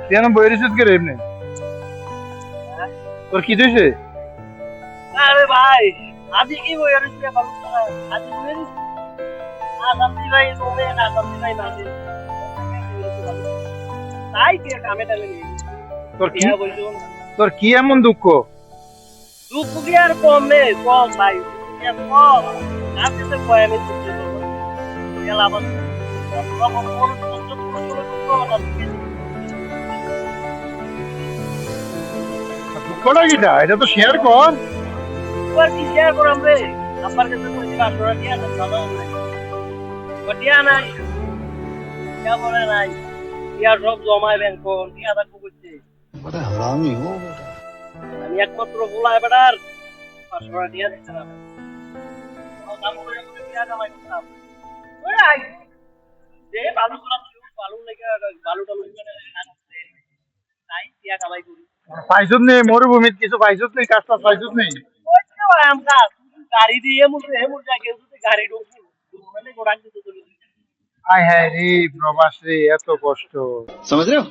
কেন বইরেছিস কে রে এমনি? তোর কি হয়েছে? আরে ভাই আজ কি বই আর কি ভালো না আজ বই না জানতি ভাই তোমে না জানতি ভাই মাঝে তাই কি কামে টালে নি তোর কি ইয়া বলছো তোর কি এমন দুঃখ? দুঃখ কি আর কমে কম ভাই এ কম আজকে তো কয় আমি দুঃখ করব এলা বাস সব মন কষ্ট করে না দুঃখটা কিটা এটা তো শেয়ার কর। আর কি শেয়ার করাম রে আমার কাছে তো দিবা তোরা কি আছে ভালো নাই বটিয়া নাই क्या बोला নাই ইয়া সব জমায় ব্যাংক কোন ইয়া দা কুকুরছে बड़ा हरामी हो बेटा। আমি একমাত্র বলায় বেটার 500 টাকা দিয়া দিতে না ও দাম করে করে দিয়া জামাই করতাম ওই আই যে বালু করা ছিল বালু লাগা বালু টালু করে নাই দিয়া কামাই করি পাইছত নেই মরুভূমিত কিছু পাইছত নেই কাজটা পাইছত নেই। ওই তো আমরা গাড়ি দিয়ে মুছে মুছে গেছে গাড়ি ঢুকছি মানে গোড়ান দিতে চলে আয় হ্যাঁ রে প্রবাস রে এত কষ্ট। समझ रहे हो?